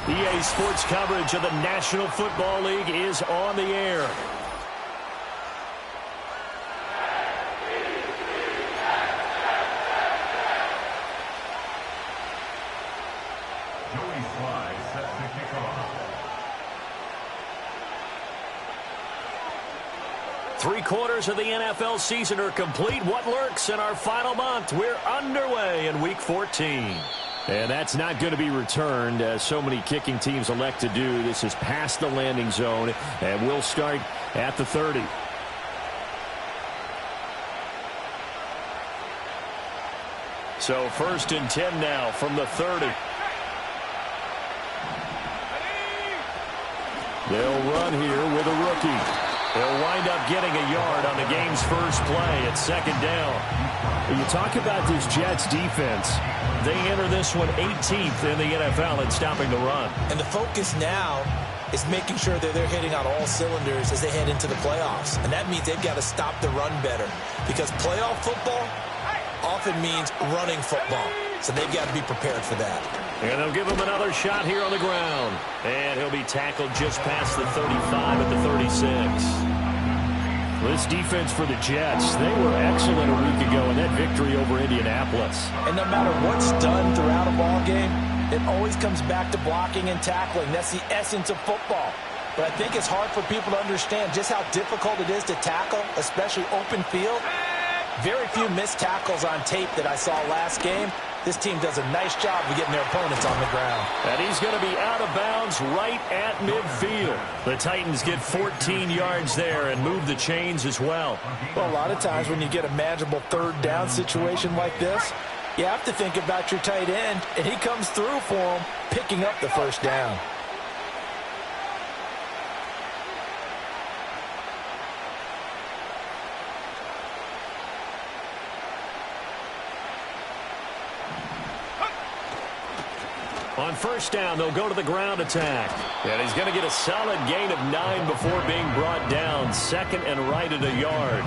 EA Sports coverage of the National Football League is on the air. Three-quarters of the NFL season are complete. What lurks in our final month? We're underway in Week 14. And that's not going to be returned, as so many kicking teams elect to do. This is past the landing zone, and we'll start at the 30. So 1st and 10 now from the 30. They'll run here with a rookie. They'll wind up getting a yard on the game's first play at 2nd down. When you talk about this Jets defense, they enter this one 18th in the NFL in stopping the run. And the focus now is making sure that they're hitting on all cylinders as they head into the playoffs. And that means they've got to stop the run better, because playoff football often means running football. So they've got to be prepared for that. And they'll give him another shot here on the ground. And he'll be tackled just past the 35 at the 36. This defense for the Jets, they were excellent a week ago in that victory over Indianapolis. And no matter what's done throughout a ball game, it always comes back to blocking and tackling. That's the essence of football. But I think it's hard for people to understand just how difficult it is to tackle, especially open field. Very few missed tackles on tape that I saw last game. This team does a nice job of getting their opponents on the ground. And he's going to be out of bounds right at midfield. The Titans get 14 yards there and move the chains as well. Well, a lot of times when you get a manageable 3rd down situation like this, you have to think about your tight end, and he comes through for him, picking up the 1st down. On 1st down, they'll go to the ground attack. And he's going to get a solid gain of 9 before being brought down. 2nd and right at a yard.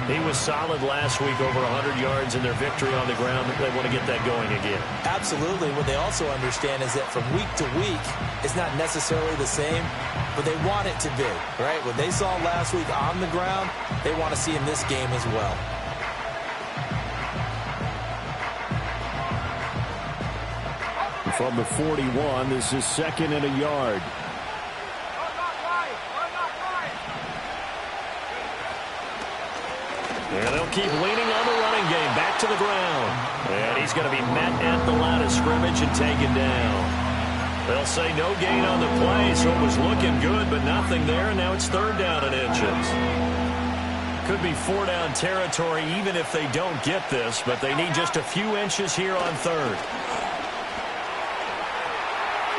He was solid last week, over 100 yards in their victory on the ground. They want to get that going again. Absolutely. What they also understand is that from week to week, it's not necessarily the same, but they want it to be, right? What they saw last week on the ground, they want to see in this game as well. From the 41, this is 2nd and a yard. And they'll keep leaning on the running game. Back to the ground. And he's going to be met at the line of scrimmage and taken down. They'll say no gain on the play, so it was looking good, but nothing there. And now it's 3rd down and inches. Could be 4-down territory even if they don't get this, but they need just a few inches here on 3rd.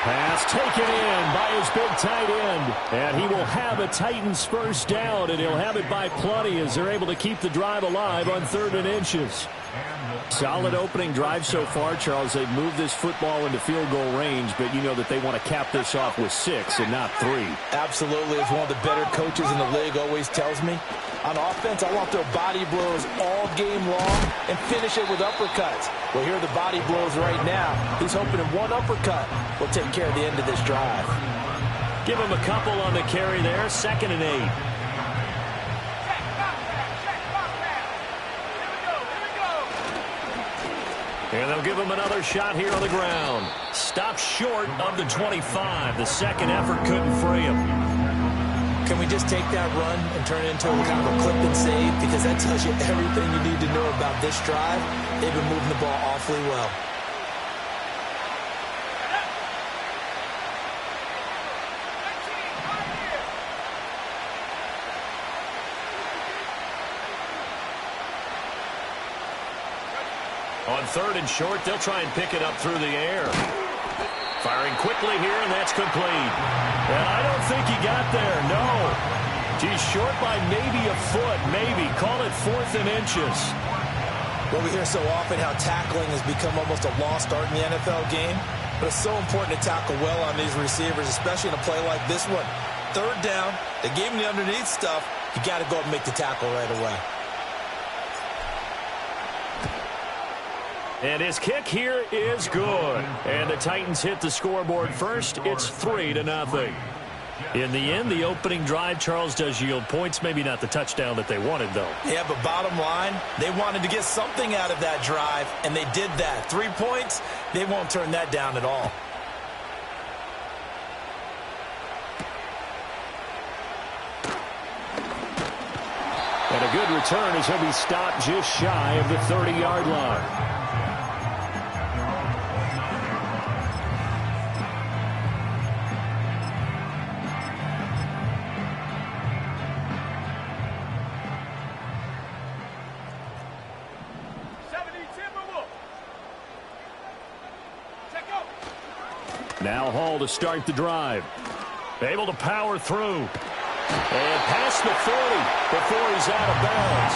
Pass taken in by his big tight end. And he will have a Titans 1st down, and he'll have it by plenty as they're able to keep the drive alive on 3rd and inches. Solid opening drive so far, Charles. They've moved this football into field goal range, but you know that they want to cap this off with 6 and not 3. Absolutely. As one of the better coaches in the league always tells me, on offense, I want their body blows all game long and finish it with uppercuts. Well, here are the body blows right now. He's hoping in one uppercut will take care of the end of this drive. Give him a couple on the carry there. 2nd and 8. And they'll give him another shot here on the ground. Stopped short of the 25. The second effort couldn't free him. Can we just take that run and turn it into a kind of a clip and save? Because that tells you everything you need to know about this drive. They've been moving the ball awfully well. On third and short, they'll try and pick it up through the air. Firing quickly here, and that's complete. And I don't think he got there, no. He's short by maybe a foot, maybe. Call it 4th and inches. Well, we hear so often how tackling has become almost a lost art in the NFL game. But it's so important to tackle well on these receivers, especially in a play like this one. Third down, they gave him the underneath stuff. You got to go up and make the tackle right away. And his kick here is good. And the Titans hit the scoreboard first. It's 3-0. In the end, the opening drive, Charles, does yield points. Maybe not the touchdown that they wanted, though. Yeah, but bottom line, they wanted to get something out of that drive, and they did that. 3 points, they won't turn that down at all. And a good return as he'll be stopped just shy of the 30-yard line. Now Hall to start the drive. Able to power through. And past the 40 before he's out of bounds.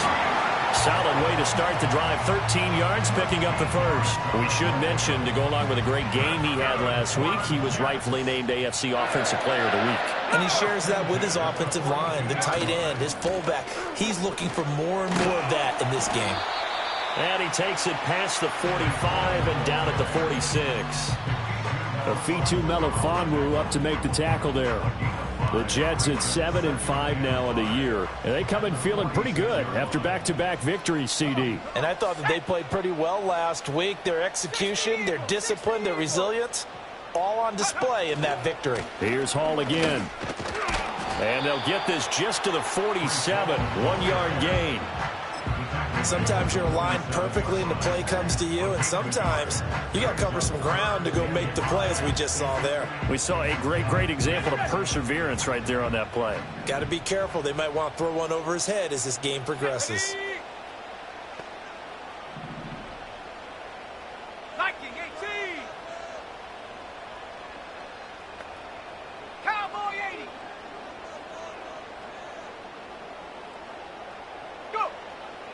Solid way to start the drive. 13 yards, picking up the first. We should mention, to go along with a great game he had last week, he was rightfully named AFC Offensive Player of the Week. And he shares that with his offensive line, the tight end, his fullback. He's looking for more and more of that in this game. And he takes it past the 45 and down at the 46. Afitu Melifonwu up to make the tackle there. The Jets at 7-5 now in the year. And they come in feeling pretty good after back-to-back victories, CD. And I thought that they played pretty well last week. Their execution, their discipline, their resilience, all on display in that victory. Here's Hall again. And they'll get this just to the 47. 1-yard gain. Sometimes you're aligned perfectly and the play comes to you, and sometimes you got to cover some ground to go make the play, as we just saw there. We saw a great example of perseverance right there on that play. Got to be careful. They might want to throw one over his head as this game progresses.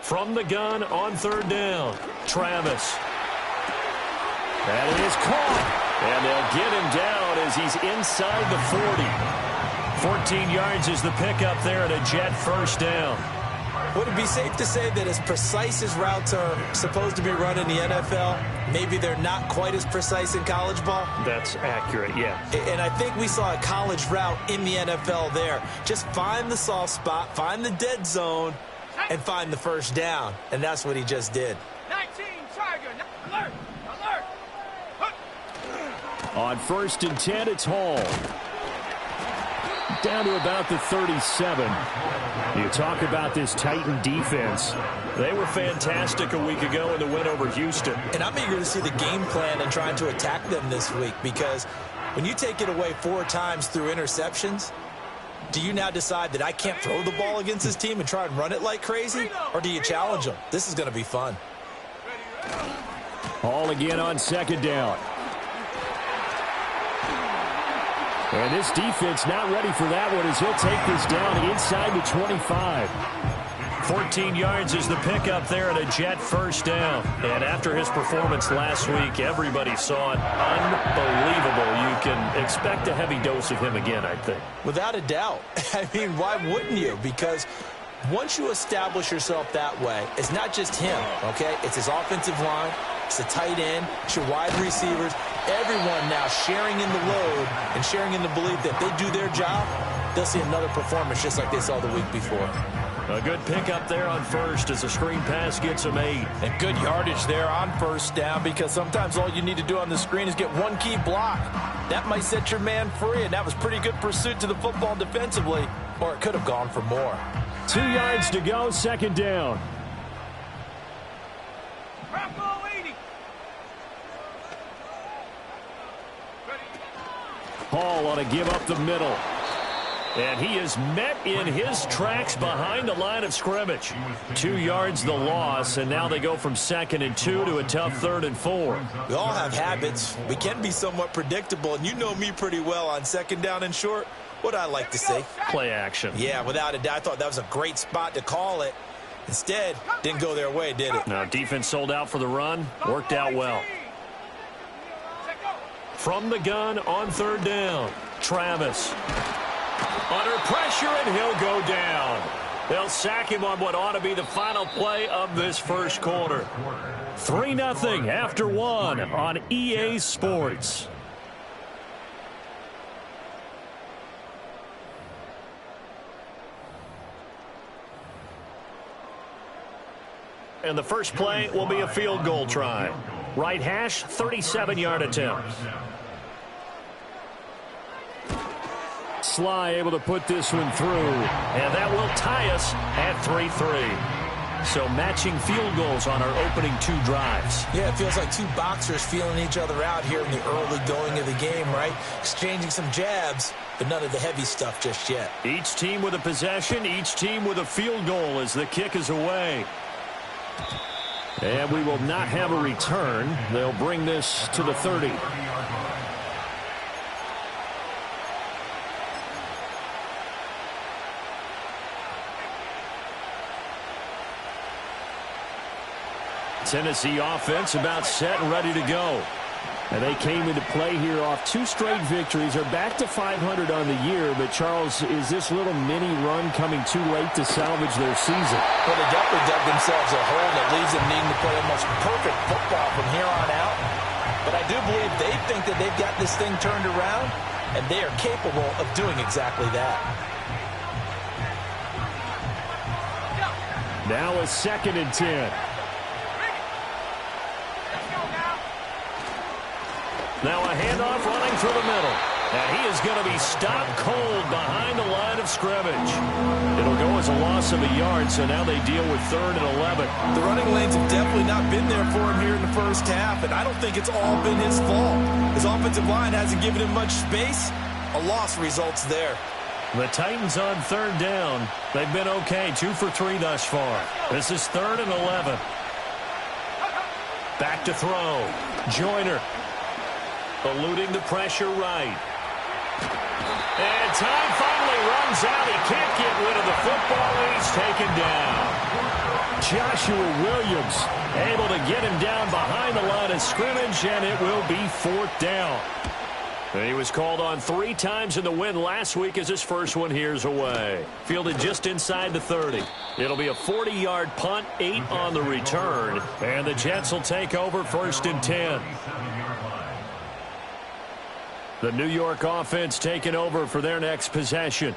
From the gun on third down, Travis. That is caught. And they'll get him down as he's inside the 40. 14 yards is the pickup there and a Jet first down. Would it be safe to say that as precise as routes are supposed to be run in the NFL, maybe they're not quite as precise in college ball? That's accurate, yeah. And I think we saw a college route in the NFL there. Just find the soft spot, find the dead zone, and find the first down. And that's what he just did. 19, Tiger, alert, alert. On 1st and 10, it's Hall. Down to about the 37. You talk about this Titan defense. They were fantastic a week ago in the win over Houston. And I'm eager to see the game plan and trying to attack them this week, because when you take it away 4 times through interceptions, do you now decide that I can't throw the ball against this team and try and run it like crazy? Or do you challenge them? This is going to be fun. Hall again on 2nd down. And this defense not ready for that one as he'll take this down inside the 25. 14 yards is the pickup there and a Jet first down. And after his performance last week, everybody saw it. Unbelievable. You can expect a heavy dose of him again, I think. Without a doubt. I mean, why wouldn't you? Because once you establish yourself that way, it's not just him, okay? It's his offensive line, it's the tight end, it's your wide receivers. Everyone now sharing in the load and sharing in the belief that they do their job, they'll see another performance just like they saw the week before. A good pickup there on first as the screen pass gets him 8. And good yardage there on first down, because sometimes all you need to do on the screen is get one key block. That might set your man free, and that was pretty good pursuit to the football defensively, or it could have gone for more. 2 yards to go, second down. Bravo 80. Hall ought to give up the middle. And he is met in his tracks behind the line of scrimmage. 2 yards the loss, and now they go from 2nd and 2 to a tough 3rd and 4. We all have habits. We can be somewhat predictable, and you know me pretty well on 2nd down and short. What I like to say? Play action. Yeah, without a doubt. I thought that was a great spot to call it. Instead, didn't go their way, did it? Now, defense sold out for the run. Worked out well. From the gun on 3rd down, Travis. Under pressure, and he'll go down. They'll sack him on what ought to be the final play of this first quarter. 3-0 after 1 on EA Sports. And the first play will be a field goal try. Right hash, 37-yard attempt. Sly able to put this one through, and that will tie us at 3-3. So matching field goals on our opening 2 drives. Yeah, it feels like 2 boxers feeling each other out here in the early going of the game, right? Exchanging some jabs, but none of the heavy stuff just yet. Each team with a possession, each team with a field goal as the kick is away. And we will not have a return. They'll bring this to the 30. Tennessee offense about set and ready to go. And they came into play here off 2 straight victories. They're back to 500 on the year. But, Charles, is this little mini run coming too late to salvage their season? Well, they definitely dug themselves a hole that leaves them needing to play almost perfect football from here on out. But I do believe they think that they've got this thing turned around, and they are capable of doing exactly that. Now a 2nd and 10. Now a handoff running through the middle. And he is going to be stopped cold behind the line of scrimmage. It'll go as a loss of a yard, so now they deal with 3rd and 11. The running lanes have definitely not been there for him here in the first half, and I don't think it's all been his fault. His offensive line hasn't given him much space. A loss results there. The Titans on 3rd down. They've been okay, 2 for 3 thus far. This is 3rd and 11. Back to throw. Joyner. Eluding the pressure right. And time finally runs out. He can't get rid of the football, and he's taken down. Joshua Williams able to get him down behind the line of scrimmage, and it will be 4th down. And he was called on 3 times in the win last week as his first one here's away. Fielded just inside the 30. It'll be a 40-yard punt, 8 on the return, and the Jets will take over 1st and 10. The New York offense taking over for their next possession.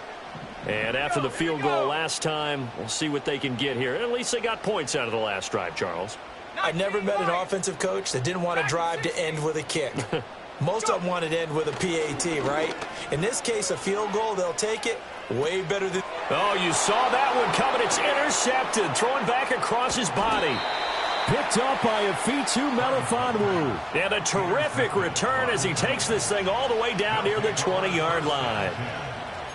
And after the field goal last time, we'll see what they can get here. At least they got points out of the last drive, Charles. I've never met an offensive coach that didn't want to drive to end with a kick. Most of them wanted to end with a PAT, right? In this case, a field goal, they'll take it way better than... Oh, you saw that one coming. It's intercepted. Throwing back across his body. Picked up by Afitu Melifonwu. And a terrific return as he takes this thing all the way down near the 20-yard line.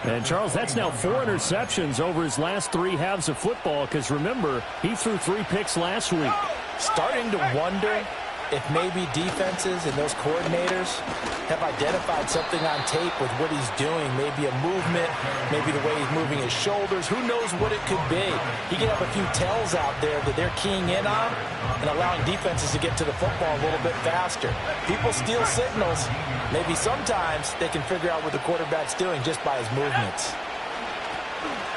And, Charles, that's now 4 interceptions over his last 3 halves of football, because, remember, he threw 3 picks last week. Starting to wonder if maybe defenses and those coordinators have identified something on tape with what he's doing. Maybe a movement, maybe the way he's moving his shoulders. Who knows what it could be? He could have a few tells out there that they're keying in on and allowing defenses to get to the football a little bit faster. People steal signals. Maybe sometimes they can figure out what the quarterback's doing just by his movements.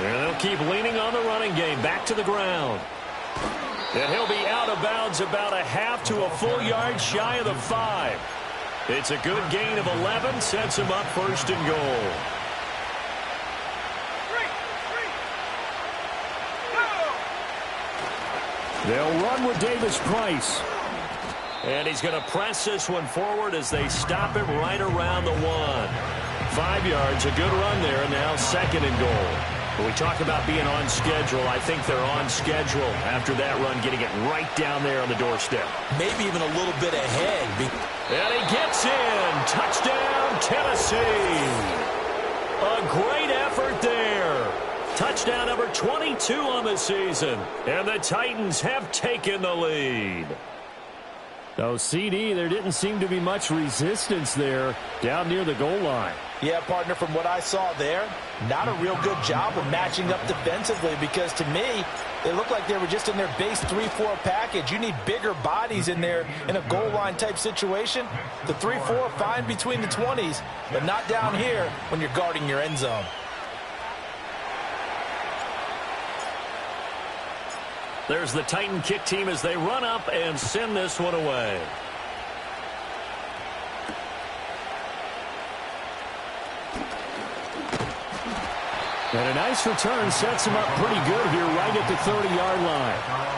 And they'll keep leaning on the running game. Back to the ground. And he'll be out of bounds about a half to a full yard shy of the 5. It's a good gain of 11. Sets him up 1st and goal. They'll run with Davis Price. And he's going to press this one forward as they stop him right around the 1. 5 yards, a good run there, and now 2nd and goal. When we talk about being on schedule, I think they're on schedule after that run, getting it right down there on the doorstep. Maybe even a little bit ahead. And he gets in. Touchdown, Tennessee. A great effort there. Touchdown number 22 on the season. And the Titans have taken the lead. So, CD, there didn't seem to be much resistance there down near the goal line. Yeah, partner, from what I saw there, not a real good job of matching up defensively because to me, it looked like they were just in their base 3-4 package. You need bigger bodies in there in a goal line type situation. The 3-4 fine between the 20s, but not down here when you're guarding your end zone. There's the Titan kick team as they run up and send this one away. And a nice return sets him up pretty good here right at the 30-yard line.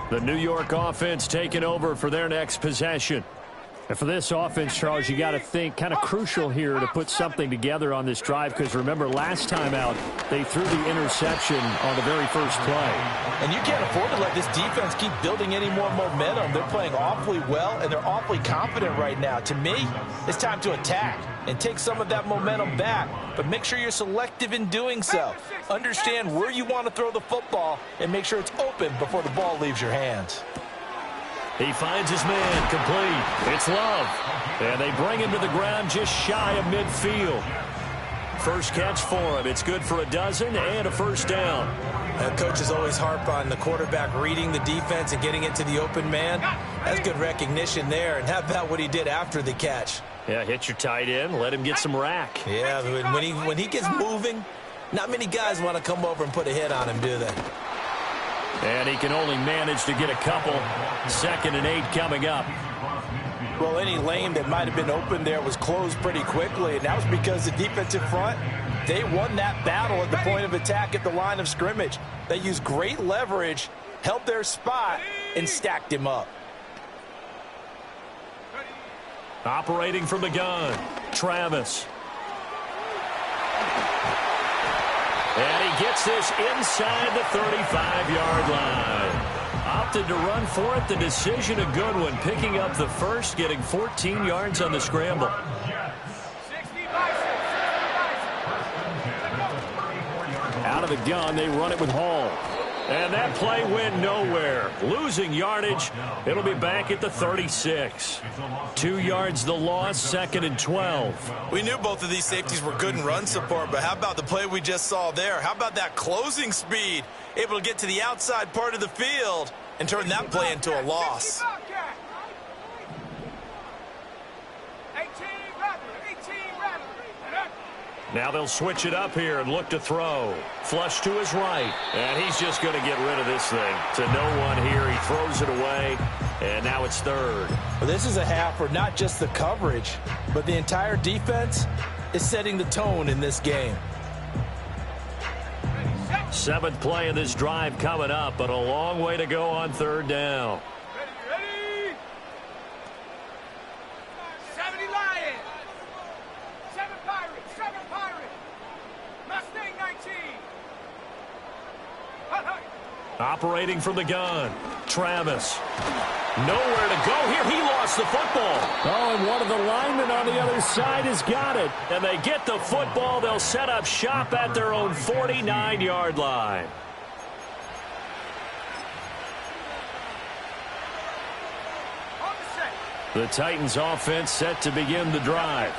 The New York offense taking over for their next possession. And for this offense, Charles, you got to think kind of crucial here to put something together on this drive because remember last time out they threw the interception on the very first play. And you can't afford to let this defense keep building any more momentum. They're playing awfully well and they're awfully confident right now. To me, it's time to attack and take some of that momentum back. But make sure you're selective in doing so. Understand where you want to throw the football and make sure it's open before the ball leaves your hands. He finds his man complete. It's Love. And they bring him to the ground just shy of midfield. First catch for him. It's good for a dozen and a first down. Coaches always harp on the quarterback reading the defense and getting it to the open man. That's good recognition there. And how about what he did after the catch? Yeah, hit your tight end. Let him get some rack. Yeah, when he gets moving, not many guys want to come over and put a hit on him, do they? And he can only manage to get a couple. 2nd and 8 coming up. Well, any lane that might have been open there was closed pretty quickly, and that was because the defensive front, they won that battle at the point of attack at the line of scrimmage. They used great leverage, held their spot, and stacked him up. Operating from the gun, Travis. And he gets this inside the 35-yard line. Opted to run for it. The decision a good one. Picking up the first, getting 14 yards on the scramble. Out of the gun, they run it with Hall. And that play went nowhere. Losing yardage. It'll be back at the 36. 2 yards the loss, 2nd and 12. We knew both of these safeties were good in run support, but how about the play we just saw there? How about that closing speed? Able to get to the outside part of the field and turn that play into a loss. Now they'll switch it up here and look to throw. Flush to his right. And he's just going to get rid of this thing. To no one here. He throws it away. And now it's 3rd. Well, this is a half where not just the coverage, but the entire defense is setting the tone in this game. 7th play of this drive coming up, but a long way to go on 3rd down. Ready? 70 Lions. 7 Pirates. 7 Pirates. Mustang 19. Operating from the gun, Travis. Nowhere to go here. He lost the football. Oh, and one of the linemen on the other side has got it. And they get the football. They'll set up shop at their own 49-yard line. The Titans offense set to begin the drive.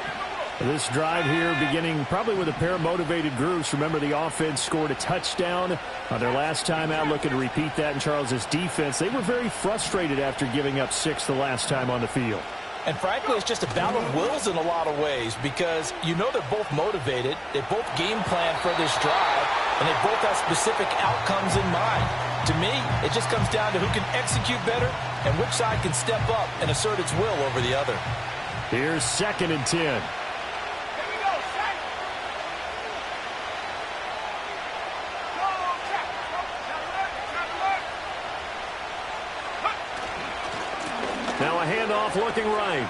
This drive here beginning probably with a pair of motivated groups. Remember, the offense scored a touchdown on their last time out. Looking to repeat that in Charles's defense. They were very frustrated after giving up 6 the last time on the field. And frankly, it's just a battle of wills in a lot of ways because you know they're both motivated. They both game plan for this drive, and they both have specific outcomes in mind. To me, it just comes down to who can execute better and which side can step up and assert its will over the other. Here's 2nd and 10. Now a handoff looking right.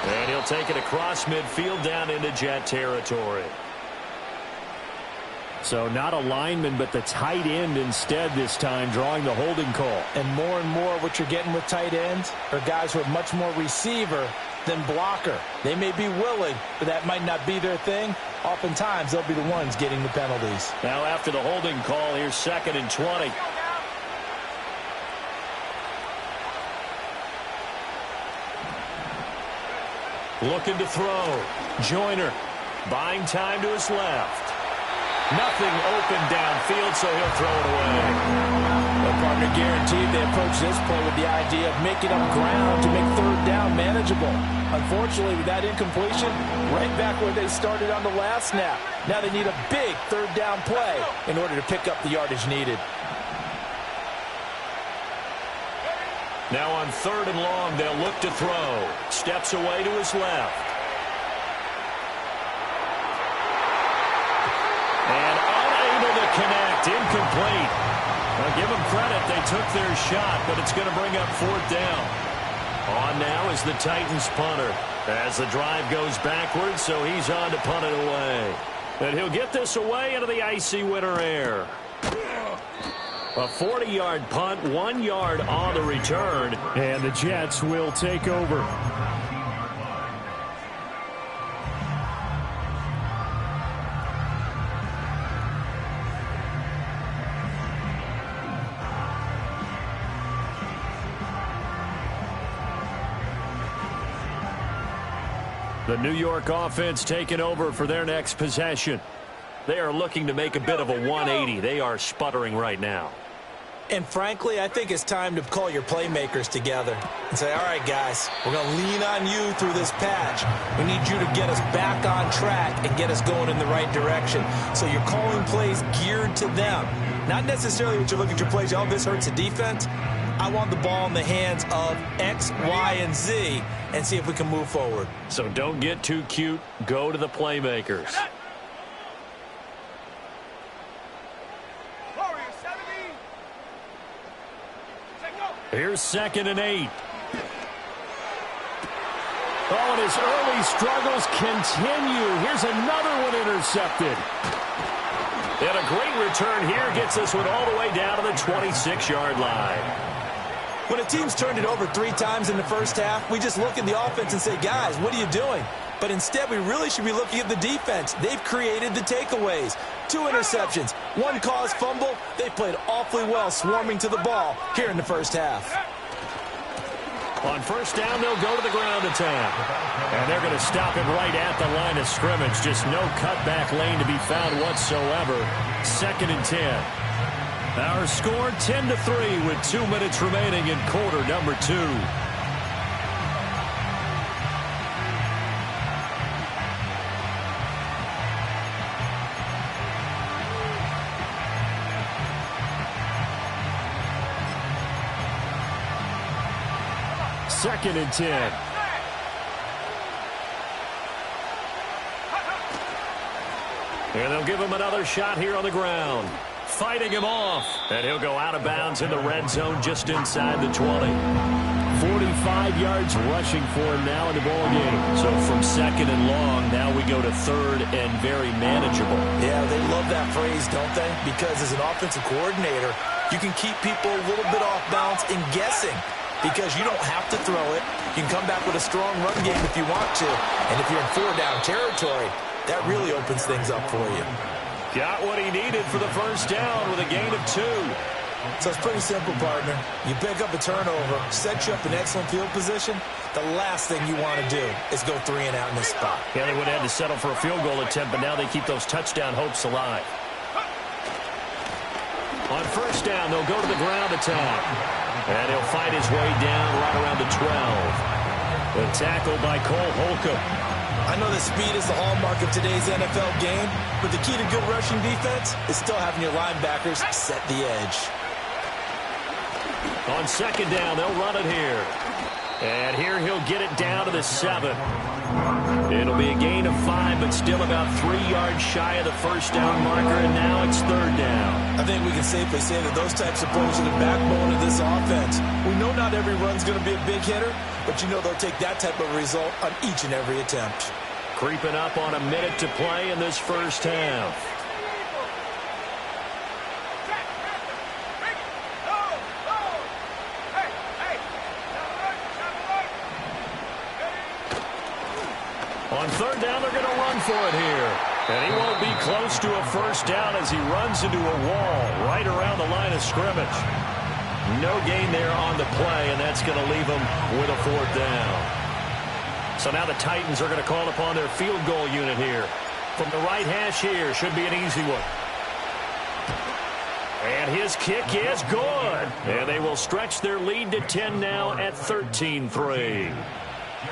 And he'll take it across midfield down into Jet territory. So not a lineman, but the tight end instead this time, drawing the holding call. And more what you're getting with tight ends are guys who are much more receiver than blocker. They may be willing, but that might not be their thing. Oftentimes, they'll be the ones getting the penalties. Now after the holding call, here's 2nd and 20. Looking to throw. Joyner buying time to his left. Nothing open downfield, so he'll throw it away. The partner guaranteed they approach this play with the idea of making up ground to make 3rd down manageable. Unfortunately, with that incompletion, right back where they started on the last snap. Now they need a big 3rd down play in order to pick up the yardage needed. Now on 3rd and long, they'll look to throw. Steps away to his left. And unable to connect. Incomplete. Now give them credit. They took their shot, but it's going to bring up 4th down. On now is the Titans punter. As the drive goes backwards, so he's on to punt it away. And he'll get this away into the icy winter air. A 40-yard punt, 1 yard on the return. And the Jets will take over. The New York offense taking over for their next possession. They are looking to make a bit of a 180. They are sputtering right now. And frankly, I think it's time to call your playmakers together and say, all right, guys, we're going to lean on you through this patch. We need you to get us back on track and get us going in the right direction. So you're calling plays geared to them. Not necessarily what you look at your plays, oh, this hurts the defense. I want the ball in the hands of X, Y, and Z and see if we can move forward. So don't get too cute. Go to the playmakers. Here's 2nd and 8. Oh, and his early struggles continue. Here's another one intercepted. And a great return here gets this one all the way down to the 26-yard line. When a team's turned it over 3 times in the first half, we just look at the offense and say, guys, what are you doing? But instead, we really should be looking at the defense. They've created the takeaways. 2 interceptions, 1 caused fumble. They played awfully well swarming to the ball here in the first half. On 1st down, they'll go to the ground attack. And they're going to stop it right at the line of scrimmage. Just no cutback lane to be found whatsoever. 2nd and 10. Our score 10-3 with 2 minutes remaining in quarter number 2. Second and 10. And they'll give him another shot here on the ground. Fighting him off. And he'll go out of bounds in the red zone just inside the 20. 45 yards rushing for him now in the ball game. So from 2nd and long. Now we go to 3rd and very manageable. Yeah, they love that phrase, don't they? Because as an offensive coordinator, you can keep people a little bit off balance and guessing because you don't have to throw it. You can come back with a strong run game if you want to. And if you're in 4-down territory, that really opens things up for you. Got what he needed for the first down with a gain of 2. So it's pretty simple, partner. You pick up a turnover, set you up in excellent field position. The last thing you want to do is go 3 and out in this spot. Yeah, they would have had to settle for a field goal attempt, but now they keep those touchdown hopes alive. On first down, they'll go to the ground attack. And he'll fight his way down right around the 12. The tackle by Cole Holcomb. I know that speed is the hallmark of today's NFL game, but the key to good rushing defense is still having your linebackers set the edge. On 2nd down, they'll run it here. And here he'll get it down to the 7. It'll be a gain of 5, but still about 3 yards shy of the first down marker, and now it's 3rd down. I think we can safely say that those types of plays are the backbone of this offense. We know not every run's going to be a big hitter, but you know they'll take that type of result on each and every attempt. Creeping up on a minute to play in this first half. On 3rd down, they're going to run for it here. And he won't be close to a first down as he runs into a wall right around the line of scrimmage. No gain there on the play, and that's going to leave him with a 4th down. So now the Titans are going to call upon their field goal unit here. From the right hash here, should be an easy one. And his kick is good. And they will stretch their lead to 10 now at 13-3.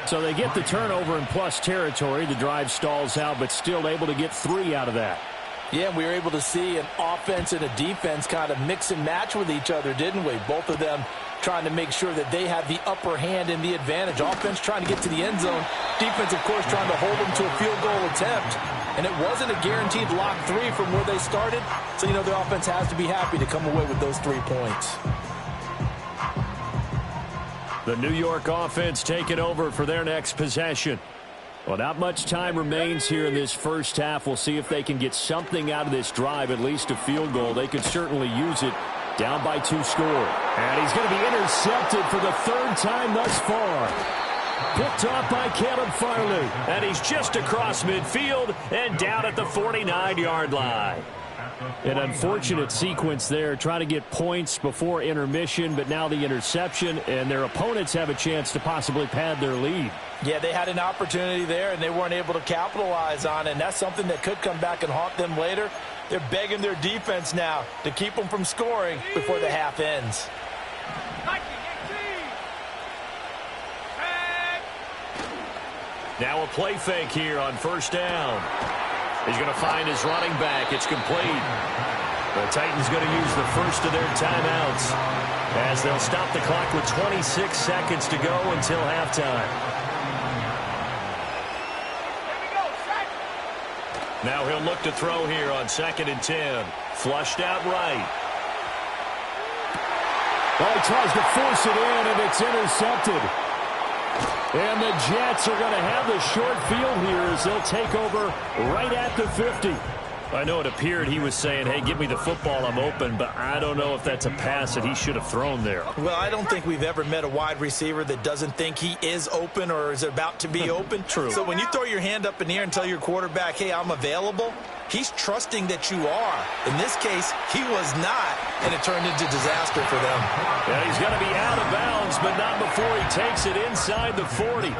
So they get the turnover in plus territory. The drive stalls out, but still able to get 3 out of that. Yeah, we were able to see an offense and a defense kind of mix and match with each other, didn't we? Both of them trying to make sure that they have the upper hand and the advantage. Offense trying to get to the end zone. Defense, of course, trying to hold them to a field goal attempt. And it wasn't a guaranteed lock 3 from where they started. So, you know, the offense has to be happy to come away with those 3 points. The New York offense taking over for their next possession. Well, not much time remains here in this first half. We'll see if they can get something out of this drive, at least a field goal. They could certainly use it. Down by 2 score. And he's going to be intercepted for the 3rd time thus far. Picked off by Caleb Farley. And he's just across midfield and down at the 49-yard line. An unfortunate sequence there, trying to get points before intermission, but now the interception, and their opponents have a chance to possibly pad their lead. Yeah, they had an opportunity there, and they weren't able to capitalize on it, and that's something that could come back and haunt them later. They're begging their defense now to keep them from scoring before the half ends. Now a play fake here on first down. He's going to find his running back. It's complete. The Titans going to use the first of their timeouts as they'll stop the clock with 26 seconds to go until halftime. Now he'll look to throw here on 2nd and 10. Flushed out right. Well, he tries to force it in, and it's intercepted. And the Jets are going to have the short field here as they'll take over right at the 50. I know it appeared he was saying, hey, give me the football, I'm open, but I don't know if that's a pass that he should have thrown there. Well, I don't think we've ever met a wide receiver that doesn't think he is open or is about to be open. True. So when you throw your hand up in the air and tell your quarterback, hey, I'm available, he's trusting that you are. In this case, he was not, and it turned into disaster for them. Yeah, he's going to be out of bounds, but not before he takes it inside the 40.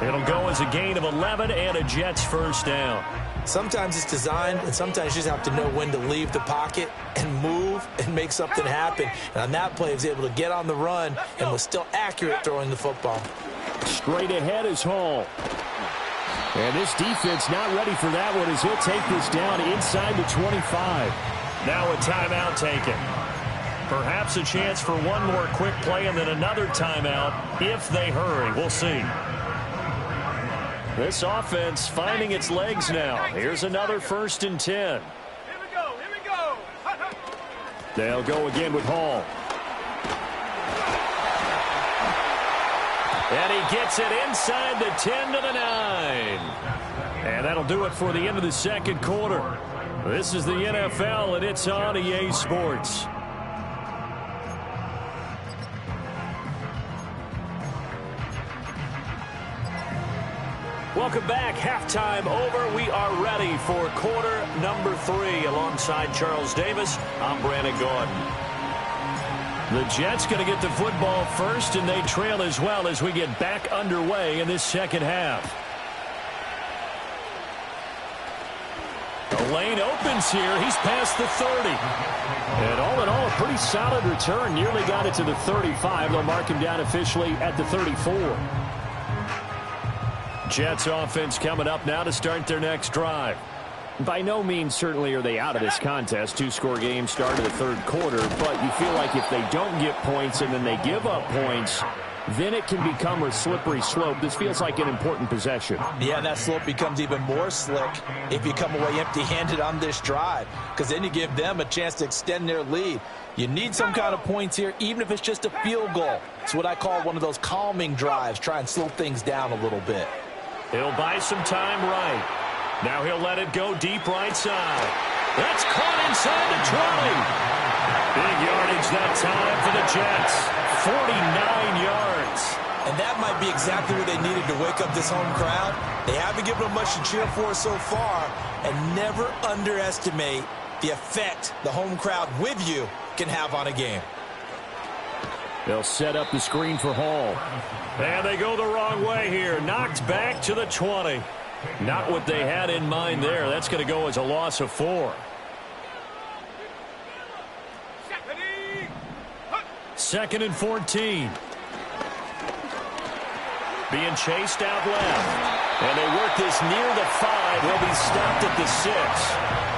It'll go as a gain of 11 and a Jets first down. Sometimes it's designed, and sometimes you just have to know when to leave the pocket and move and make something happen. And on that play, he was able to get on the run and was still accurate throwing the football. Straight ahead is Hall. And this defense not ready for that one as he'll take this down inside the 25. Now a timeout taken. Perhaps a chance for one more quick play and then another timeout if they hurry. We'll see. This offense finding its legs now. Here's another 1st and 10. Here we go, here we go. They'll go again with Hall. And he gets it inside the 10 to the 9. And that'll do it for the end of the second quarter. This is the NFL, and it's on EA Sports. Welcome back. Halftime over. We are ready for quarter number 3. Alongside Charles Davis, I'm Brandon Gordon. The Jets going to get the football first, and they trail as well as we get back underway in this second half. The lane opens here. He's past the 30. And all in all, a pretty solid return. Nearly got it to the 35. They'll mark him down officially at the 34. Jets offense coming up now to start their next drive. By no means certainly are they out of this contest. 2-score game start of the third quarter, but you feel like if they don't get points and then they give up points, then it can become a slippery slope. This feels like an important possession. Yeah, that slope becomes even more slick if you come away empty-handed on this drive, because then you give them a chance to extend their lead. You need some kind of points here, even if it's just a field goal. It's what I call one of those calming drives. Try and slow things down a little bit. He'll buy some time right. Now he'll let it go deep right side. That's caught inside the 20. Big yardage that time for the Jets. 49 yards. And that might be exactly what they needed to wake up this home crowd. They haven't given them much to cheer for so far. And never underestimate the effect the home crowd with you can have on a game. They'll set up the screen for Hall. And they go the wrong way here. Knocked back to the 20. Not what they had in mind there. That's going to go as a loss of 4. Second and 14. Being chased out left. And they work this near the 5. He'll be stopped at the 6.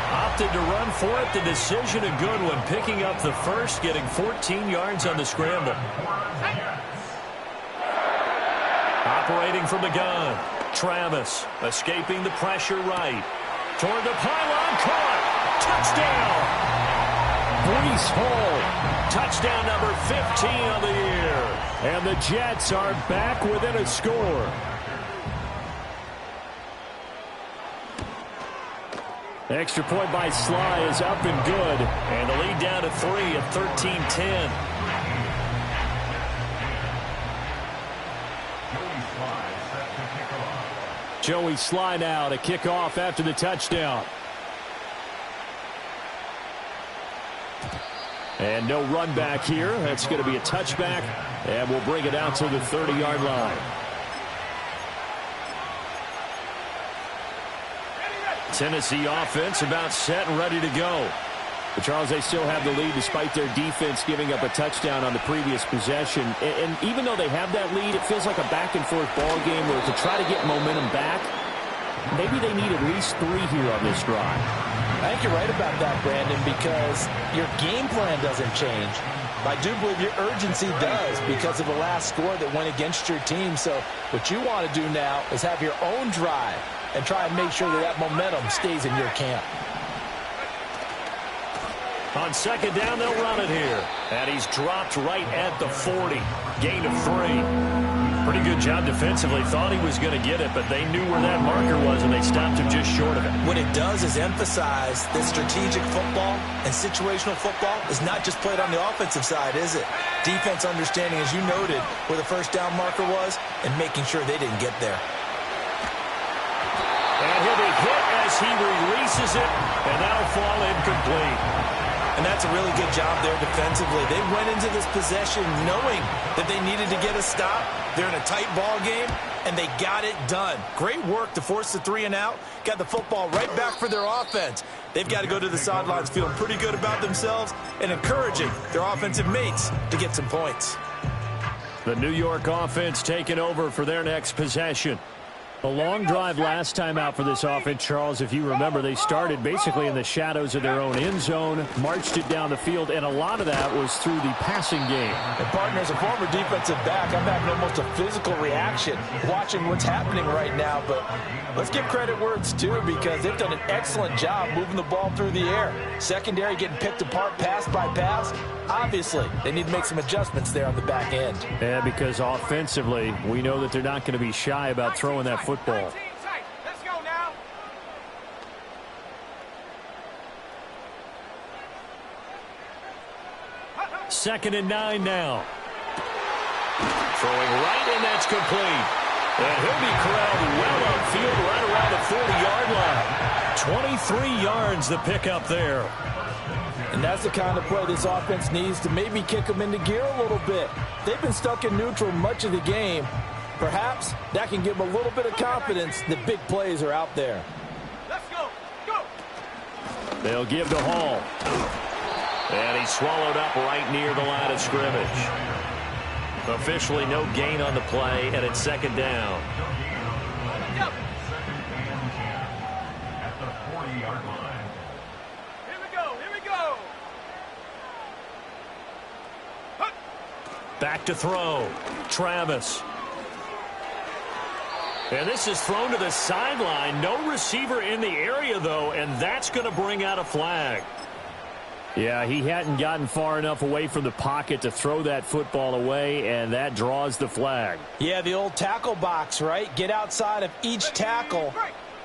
Opted to run for it. The decision a good one. Picking up the first, getting 14 yards on the scramble. Operating from the gun. Travis escaping the pressure right. Toward the pylon. Caught. Touchdown. Breece Hall. Touchdown number 15 on the year. And the Jets are back within a score. Extra point by Sly is up and good. And the lead down to 3 at 13-10. Joey Sly now to kick off after the touchdown. And no run back here. That's going to be a touchback. And we'll bring it out to the 30-yard line. Tennessee offense about set and ready to go. But Charles, they still have the lead despite their defense giving up a touchdown on the previous possession. And even though they have that lead, it feels like a back-and-forth ball game where to try to get momentum back, maybe they need at least 3 here on this drive. I think you're right about that, Brandon, because your game plan doesn't change. I do believe your urgency does because of the last score that went against your team. So what you want to do now is have your own drive and try and make sure that that momentum stays in your camp. On second down, they'll run it here. And he's dropped right at the 40. Gain of 3. Pretty good job defensively. Thought he was going to get it, but they knew where that marker was, and they stopped him just short of it. What it does is emphasize that strategic football and situational football is not just played on the offensive side, is it? Defense understanding, as you noted, where the first down marker was and making sure they didn't get there. And he'll be hit as he releases it, and that'll fall incomplete. And that's a really good job there defensively. They went into this possession knowing that they needed to get a stop. They're in a tight ball game, and they got it done. Great work to force the 3 and out. Got the football right back for their offense. They've got to go to the sidelines feeling pretty good about themselves and encouraging their offensive mates to get some points. The New York offense taking over for their next possession. A long drive last time out for this offense, Charles. If you remember, they started basically in the shadows of their own end zone, marched it down the field, and a lot of that was through the passing game. And, partner, as a former defensive back, I'm having almost a physical reaction watching what's happening right now. But let's give credit where it's due because they've done an excellent job moving the ball through the air. Secondary getting picked apart pass by pass. Obviously, they need to make some adjustments there on the back end. Yeah, because offensively, we know that they're not going to be shy about throwing that football. Let's go now. 2nd and 9 now. Throwing right, and that's complete. And he'll be corralled well upfield right around the 40-yard line. 23 yards the pickup there. And that's the kind of play this offense needs to maybe kick them into gear a little bit. They've been stuck in neutral much of the game. Perhaps that can give them a little bit of confidence that big plays are out there. Let's go. Go. They'll give to Hall. And he's swallowed up right near the line of scrimmage. Officially no gain on the play, and it's 2nd down. Yep. At the 40-yard line. Here we go. Here we go. Hup. Back to throw. Travis. And this is thrown to the sideline. No receiver in the area, though, and that's going to bring out a flag. Yeah, he hadn't gotten far enough away from the pocket to throw that football away, and that draws the flag. Yeah, the old tackle box, right? Get outside of each tackle,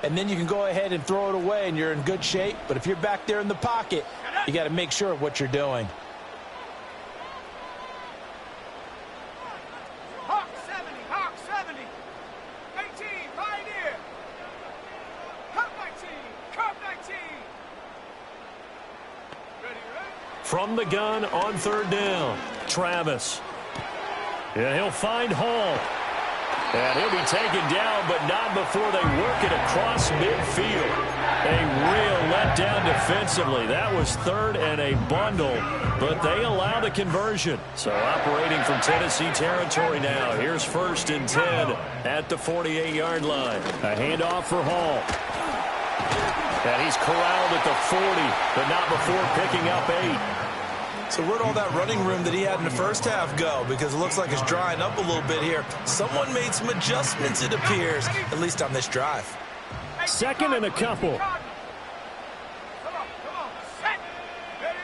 and then you can go ahead and throw it away, and you're in good shape. But if you're back there in the pocket, you got to make sure of what you're doing. Hawk 70. Hawk 70. 18. Pioneer. Cup 19. Cup 19. Ready, ready? From the gun on 3rd down. Travis. And he'll find Hall. And he'll be taken down, but not before they work it across midfield. A real letdown defensively. That was 3rd and a bundle, but they allow the conversion. So operating from Tennessee territory now. Here's 1st and 10 at the 48-yard line. A handoff for Hall. And he's corralled at the 40, but not before picking up 8. So where'd all that running room that he had in the first half go? Because it looks like it's drying up a little bit here. Someone made some adjustments, it appears, at least on this drive. 2nd and a couple. Come on. Set. Ready.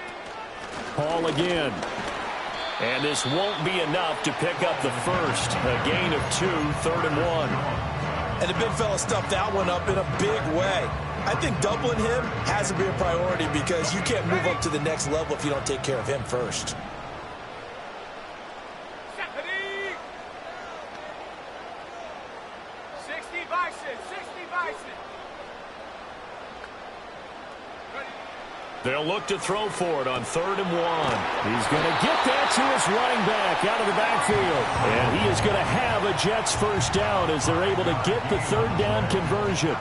Hall again. And this won't be enough to pick up the first. A gain of 2, 3rd and 1. And the big fella stuffed that one up in a big way. I think doubling him has to be a priority because you can't move up to the next level if you don't take care of him first. Set. Ready. 60 Bison. 60 Bison. Ready. They'll look to throw for it on 3rd and 1. He's going to get that to his running back out of the backfield. And he is going to have a Jets first down as they're able to get the 3rd down conversion.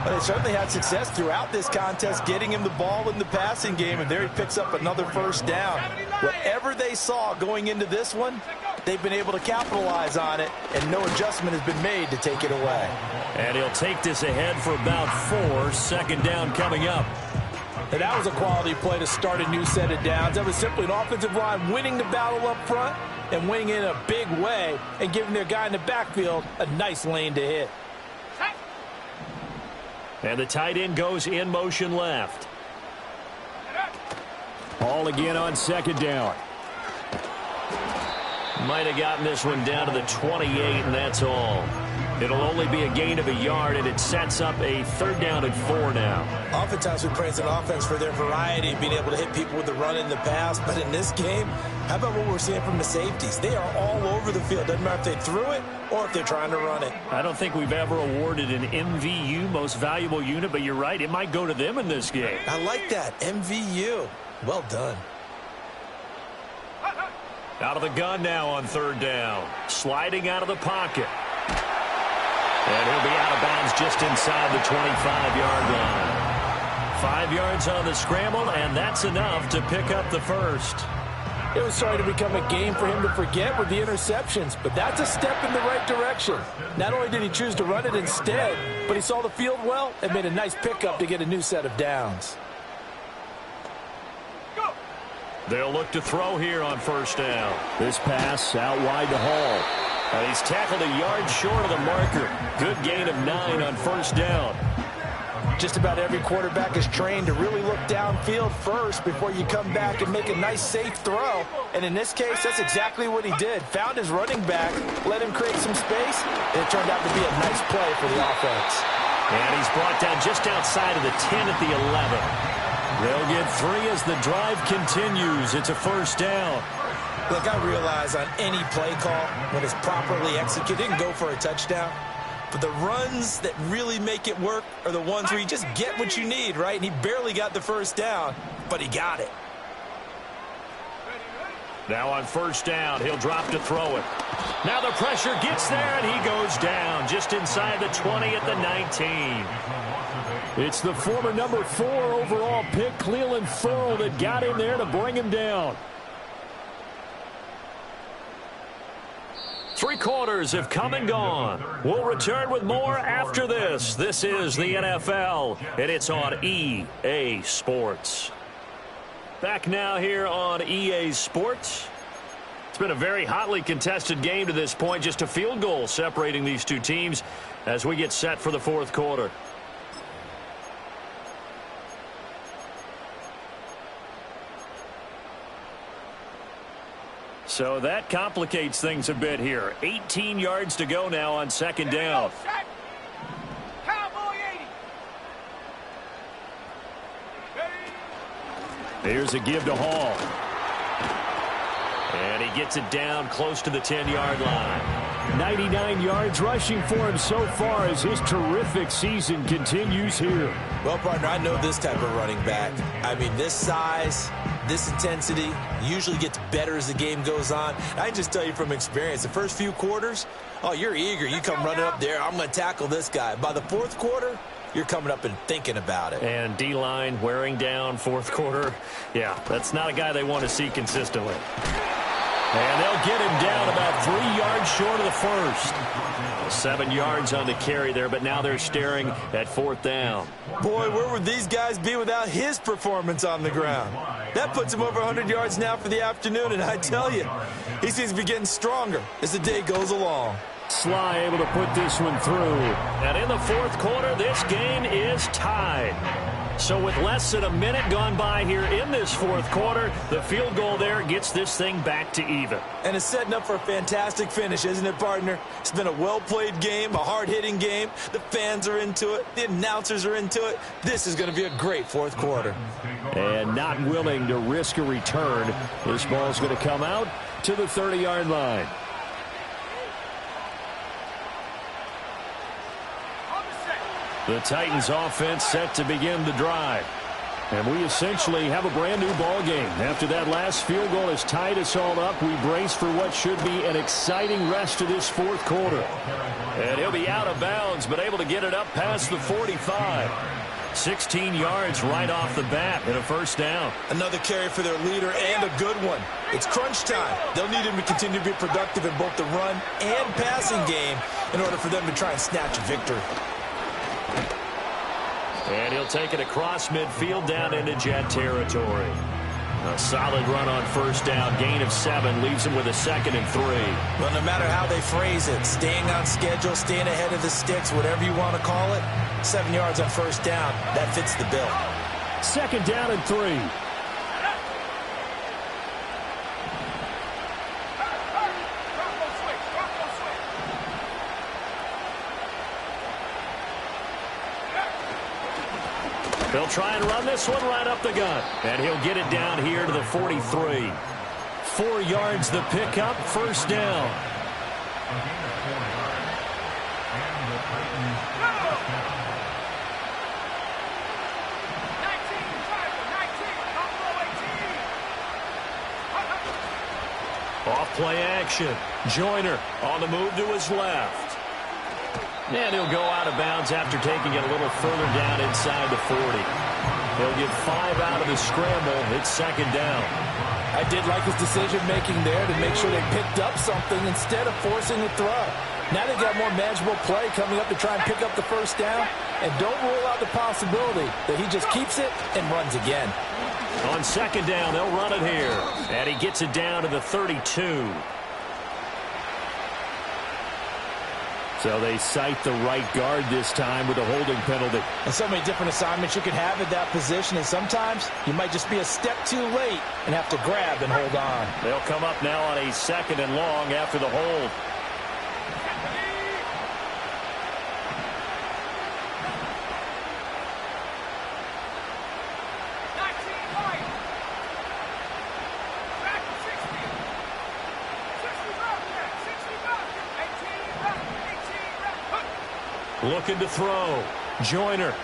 But they certainly had success throughout this contest getting him the ball in the passing game, and there he picks up another first down. Whatever they saw going into this one, they've been able to capitalize on it, and no adjustment has been made to take it away. And he'll take this ahead for about 4. 2nd down coming up. And that was a quality play to start a new set of downs. That was simply an offensive line winning the battle up front and winning in a big way and giving their guy in the backfield a nice lane to hit. And the tight end goes in motion left. Hall again on 2nd down. Might have gotten this one down to the 28, and that's all. It'll only be a gain of a yard, and it sets up a 3rd down and 4 now. Oftentimes we praise an offense for their variety, being able to hit people with the run in the pass. But in this game, how about what we're seeing from the safeties? They are all over the field. Doesn't matter if they threw it or if they're trying to run it. I don't think we've ever awarded an MVU, most valuable unit, but you're right. It might go to them in this game. I like that. MVU. Well done. Out of the gun now on 3rd down. Sliding out of the pocket. And he'll be out of bounds just inside the 25-yard line. 5 yards on the scramble, and that's enough to pick up the first. It was starting to become a game for him to forget with the interceptions, but that's a step in the right direction. Not only did he choose to run it instead, but he saw the field well and made a nice pickup to get a new set of downs. They'll look to throw here on 1st down. This pass out wide to Hall. And he's tackled a yard short of the marker. Good gain of 9 on 1st down. Just about every quarterback is trained to really look downfield first before you come back and make a nice, safe throw. And in this case, that's exactly what he did. Found his running back, let him create some space, and it turned out to be a nice play for the offense. And he's brought down just outside of the 10 at the 11. They'll get 3 as the drive continues. It's a first down. Look, I realize on any play call, when it's properly executed, it can go for a touchdown. But the runs that really make it work are the ones where you just get what you need, right? And he barely got the first down, but he got it. Now on first down, he'll drop to throw it. Now the pressure gets there, and he goes down just inside the 20 at the 19. It's the former number 4 overall pick, Cleveland Ferrell, that got in there to bring him down. 3 quarters have come and gone. We'll return with more after this. This is the NFL, and it's on EA Sports. Back now here on EA Sports. It's been a very hotly contested game to this point. Just a field goal separating these two teams as we get set for the fourth quarter. So that complicates things a bit here. 18 yards to go now on second down. Here's a give to Hall. And he gets it down close to the 10-yard line. 99 yards rushing for him so far as his terrific season continues here. Well, partner, I know this type of running back. I mean, this size, this intensity usually gets better as the game goes on. I can just tell you from experience, the first few quarters, oh, you're eager. You come running up there, I'm going to tackle this guy. By the fourth quarter, you're coming up and thinking about it. And D-line wearing down fourth quarter. Yeah, that's not a guy they want to see consistently. And they'll get him down about 3 yards short of the first. 7 yards on the carry there, but now they're staring at fourth down. Boy, where would these guys be without his performance on the ground? That puts him over 100 yards now for the afternoon, and I tell you, he seems to be getting stronger as the day goes along. Sly able to put this one through. And in the fourth quarter, this game is tied. So with less than a minute gone by here in this fourth quarter, the field goal there gets this thing back to even. And it's setting up for a fantastic finish, isn't it, partner? It's been a well-played game, a hard-hitting game. The fans are into it. The announcers are into it. This is going to be a great fourth quarter. And not willing to risk a return. This ball's going to come out to the 30-yard line. The Titans offense set to begin the drive. And we essentially have a brand new ball game. After that last field goal has tied us all up, we brace for what should be an exciting rest of this fourth quarter. And he'll be out of bounds, but able to get it up past the 45. 16 yards right off the bat and a first down. Another carry for their leader and a good one. It's crunch time. They'll need him to continue to be productive in both the run and passing game in order for them to try and snatch a victory. And he'll take it across midfield down into Jet territory. A solid run on first down. Gain of 7 leaves him with a 2nd and 3. Well, no matter how they phrase it, staying on schedule, staying ahead of the sticks, whatever you want to call it, 7 yards on first down, that fits the bill. 2nd down and 3. They'll try and run this one right up the gut. And he'll get it down here to the 43. 4 yards the pickup, first down. Off play action. Joyner on the move to his left. And he'll go out of bounds after taking it a little further down inside the 40. He'll get 5 out of the scramble. It's 2nd down. I did like his decision-making there to make sure they picked up something instead of forcing a throw. Now they've got more manageable play coming up to try and pick up the first down. And don't rule out the possibility that he just keeps it and runs again. On 2nd down, they'll run it here. And he gets it down to the 32. So they cite the right guard this time with a holding penalty. And so many different assignments you can have at that position, and sometimes you might just be a step too late and have to grab and hold on. They'll come up now on a 2nd and long after the hold. Looking to throw. Joyner.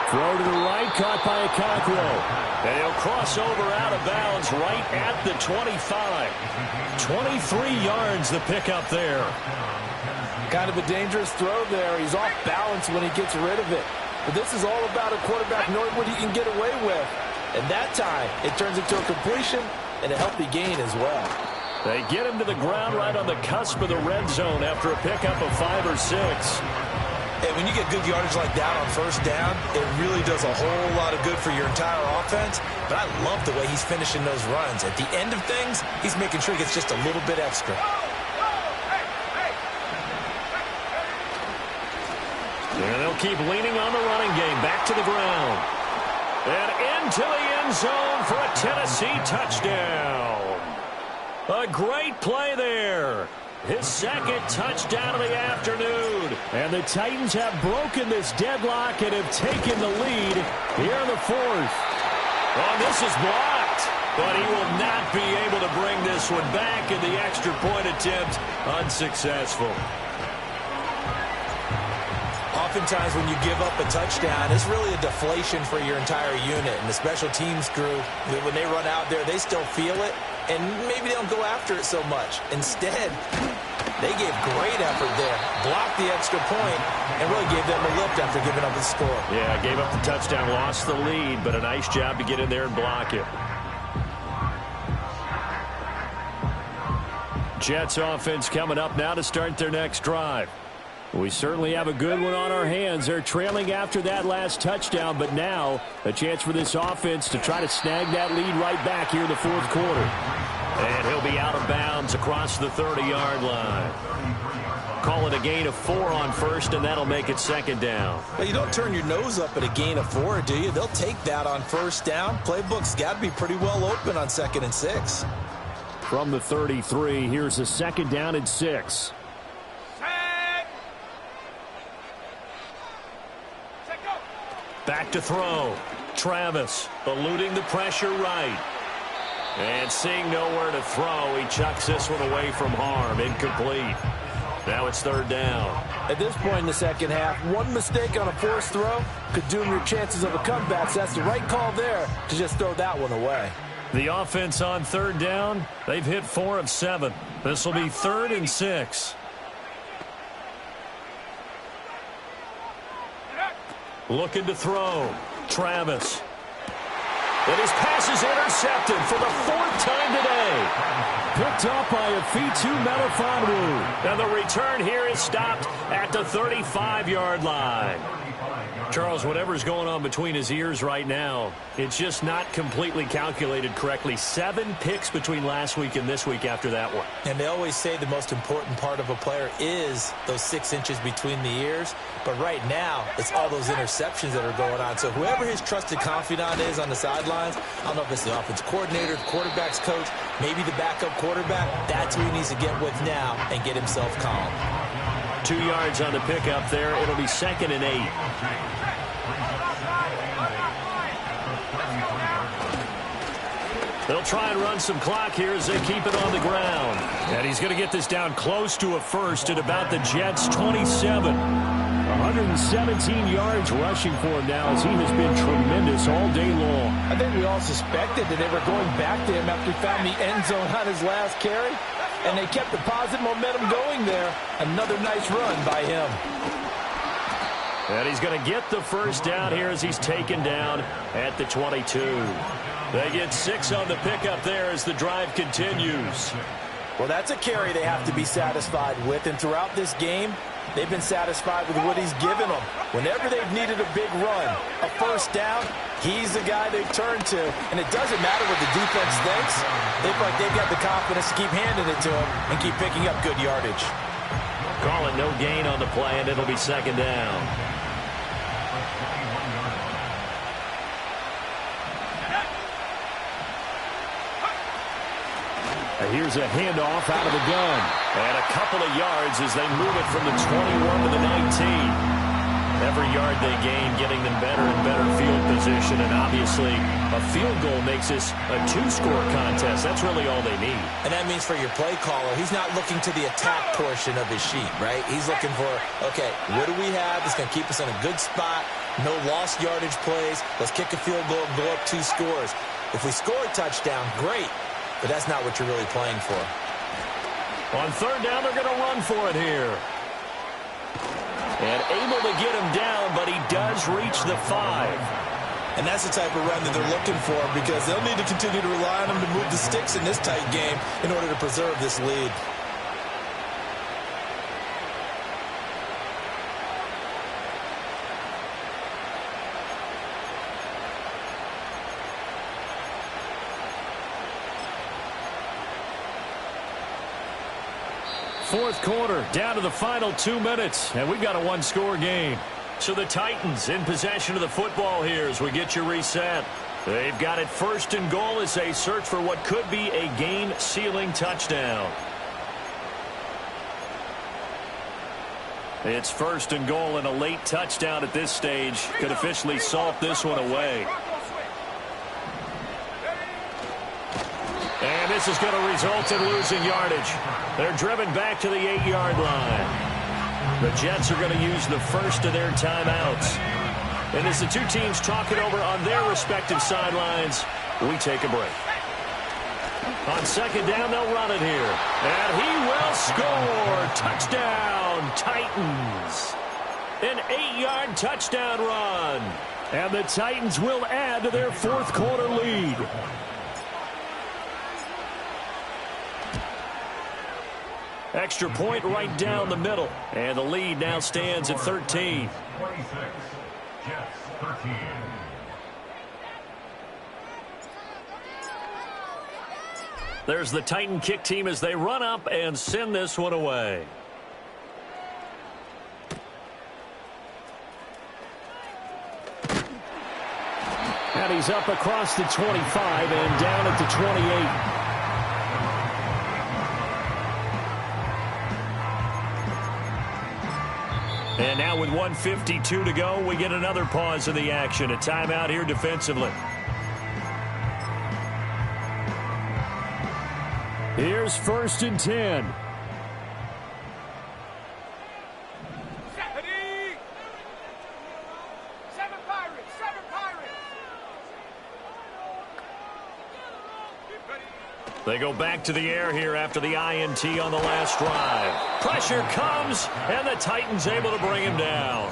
Throw to the right, caught by Okonkwo. And he'll cross over out of bounds right at the 25. 23 yards the pickup there. Kind of a dangerous throw there. He's off balance when he gets rid of it. But this is all about a quarterback knowing what he can get away with. And that time, it turns into a completion and a healthy gain as well. They get him to the ground right on the cusp of the red zone after a pickup of 5 or 6. And when you get good yardage like that on first down, it really does a whole lot of good for your entire offense. But I love the way he's finishing those runs. At the end of things, he's making sure he gets just a little bit extra. And they'll keep leaning on the running game. Back to the ground. And into the end zone for a Tennessee touchdown. A great play there. His second touchdown of the afternoon. And the Titans have broken this deadlock and have taken the lead here in the fourth. Oh, this is blocked. But he will not be able to bring this one back, and the extra point attempt unsuccessful. Oftentimes when you give up a touchdown, it's really a deflation for your entire unit. And the special teams crew, when they run out there, they still feel it. And maybe they don't go after it so much. Instead, they gave great effort there. Blocked the extra point and really gave them a lift after giving up the score. Yeah, gave up the touchdown, lost the lead, but a nice job to get in there and block it. Jets offense coming up now to start their next drive. We certainly have a good one on our hands. They're trailing after that last touchdown, but now a chance for this offense to try to snag that lead right back here in the fourth quarter. And he'll be out of bounds across the 30-yard line. Call it a gain of 4 on first, and that'll make it second down. Well, you don't turn your nose up at a gain of 4, do you? They'll take that on first down. Playbook's got to be pretty well open on 2nd and 6. From the 33, here's a 2nd down and 6. Back to throw. Travis eluding the pressure right. And seeing nowhere to throw, he chucks this one away from harm. Incomplete. Now it's 3rd down. At this point in the second half, one mistake on a forced throw could doom your chances of a comeback. So that's the right call there to just throw that one away. The offense on 3rd down, they've hit 4 of 7. This will be 3rd and 6. Looking to throw. Travis. And his pass is intercepted for the 4th time today. Picked up by Afitu Melifonwu. And the return here is stopped at the 35-yard line. Charles, whatever's going on between his ears right now, it's just not completely calculated correctly. 7 picks between last week and this week after that one. And they always say the most important part of a player is those 6 inches between the ears. But right now, it's all those interceptions that are going on. So whoever his trusted confidant is on the sidelines, I don't know if it's the offense coordinator, the quarterback's coach, maybe the backup quarterback, that's who he needs to get with now and get himself calm. 2 yards on the pickup there. It'll be 2nd and 8. They'll try and run some clock here as they keep it on the ground. And he's going to get this down close to a first at about the Jets' 27. 117 yards rushing for him now as he has been tremendous all day long. I think we all suspected that they were going back to him after he found the end zone on his last carry. And they kept the positive momentum going there. Another nice run by him. And he's going to get the first down here as he's taken down at the 22. They get 6 on the pickup there as the drive continues. Well, that's a carry they have to be satisfied with. And throughout this game, they've been satisfied with what he's given them. Whenever they've needed a big run, a first down, he's the guy they've turned to. And it doesn't matter what the defense thinks. They feel like they've got the confidence to keep handing it to him and keep picking up good yardage. Call it no gain on the play, and it'll be 2nd down. Here's a handoff out of the gun. And a couple of yards as they move it from the 21 to the 19. Every yard yard they gain, getting them better and better field position. And obviously, a field goal makes this a two-score contest. That's really all they need. And that means for your play caller, he's not looking to the attack portion of his sheet, right? He's looking for, okay, what do we have that's going to keep us in a good spot? No lost yardage plays. Let's kick a field goal and go up 2 scores. If we score a touchdown, great. But that's not what you're really playing for. On third down, they're going to run for it here. And able to get him down, but he does reach the 5. And that's the type of run that they're looking for, because they'll need to continue to rely on him to move the sticks in this tight game in order to preserve this lead. Fourth quarter, down to the final 2 minutes, and we've got a one-score game. So the Titans in possession of the football here as we get you reset. They've got it first and goal as they search for what could be a game-sealing touchdown. It's first and goal, and a late touchdown at this stage could officially salt this one away. And this is going to result in losing yardage. They're driven back to the 8-yard line. The Jets are going to use the first of their timeouts. And as the two teams talk it over on their respective sidelines, we take a break. On second down, they'll run it here. And he will score. Touchdown, Titans. An 8-yard touchdown run. And the Titans will add to their fourth quarter lead. Extra point right down the middle. And the lead now stands at 13. 26, Jets 13. There's the Titan kick team as they run up and send this one away. And he's up across the 25 and down at the 28. And now with 1:52 to go, we get another pause in the action. A timeout here defensively. Here's first and 10. They go back to the air here after the INT on the last drive. Pressure comes, and the Titans able to bring him down.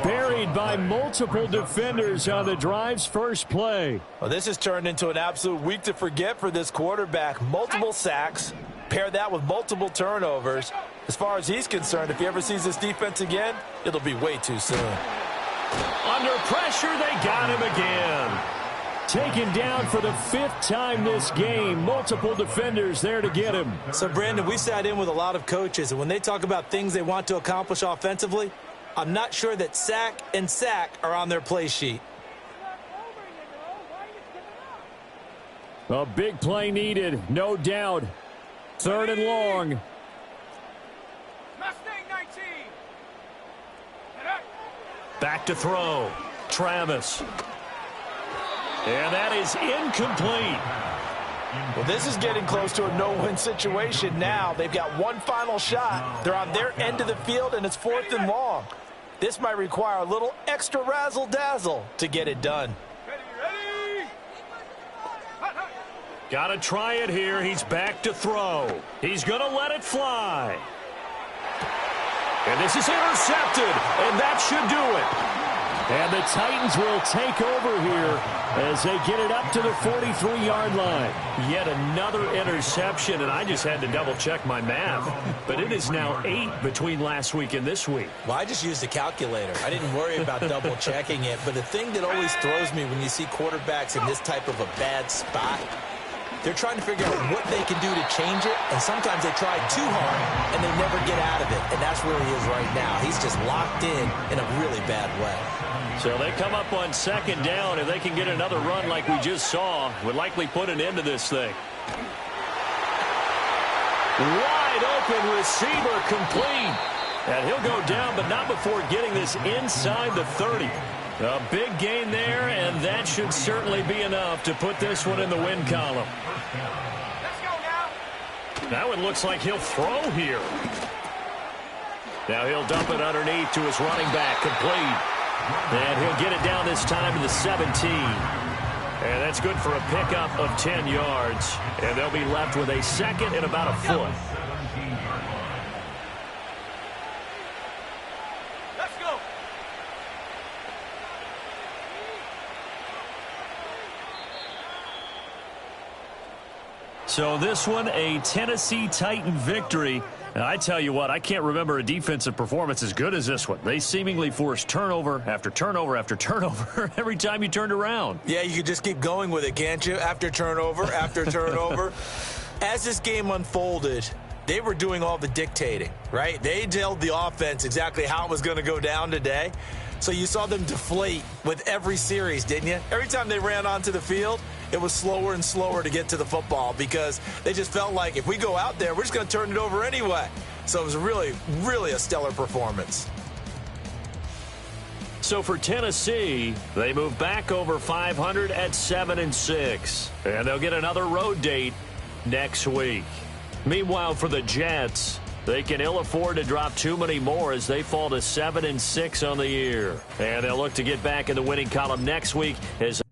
Buried by multiple defenders on the drive's first play. Well, this has turned into an absolute week to forget for this quarterback. Multiple sacks. Pair that with multiple turnovers. As far as he's concerned, if he ever sees this defense again, it'll be way too soon. Under pressure, they got him again. Taken down for the 5th time this game. Multiple defenders there to get him. So, Brandon, we sat in with a lot of coaches, and when they talk about things they want to accomplish offensively, I'm not sure that sack and sack are on their play sheet. A big play needed, no doubt. Third and long. Back to throw. Travis. And that is incomplete. Well, this is getting close to a no-win situation now. They've got one final shot. They're on their end of the field, and it's 4th and long. This might require a little extra razzle-dazzle to get it done. Got to try it here. He's back to throw. He's going to let it fly. And this is intercepted, and that should do it. And the Titans will take over here as they get it up to the 43-yard line. Yet another interception, and I just had to double-check my math. But it is now 8 between last week and this week. Well, I just used a calculator. I didn't worry about double-checking it. But the thing that always throws me when you see quarterbacks in this type of a bad spot, they're trying to figure out what they can do to change it, and sometimes they try too hard, and they never get out of it. And that's where he is right now. He's just locked in a really bad way. So they come up on second down. If they can get another run like we just saw, would likely put an end to this thing. Wide open receiver complete. And he'll go down, but not before getting this inside the 30. A big gain there, and that should certainly be enough to put this one in the win column. Let's go now. That one looks like he'll throw here. Now he'll dump it underneath to his running back, complete. And he'll get it down this time to the 17. And that's good for a pickup of 10 yards. And they'll be left with a second and about a foot. Let's go. So this one, a Tennessee Titan victory. And I tell you what, I can't remember a defensive performance as good as this one. They seemingly forced turnover after turnover after turnover every time you turned around. Yeah, you could just keep going with it, can't you? After turnover, after turnover. As this game unfolded, they were doing all the dictating, right? They told the offense exactly how it was going to go down today. So you saw them deflate with every series, didn't you? Every time they ran onto the field, it was slower and slower to get to the football because they just felt like if we go out there, we're just going to turn it over anyway. So it was really, really a stellar performance. So for Tennessee, they move back over 500 at 7-6. And they'll get another road date next week. Meanwhile, for the Jets, they can ill afford to drop too many more as they fall to 7-6 on the year. And they'll look to get back in the winning column next week as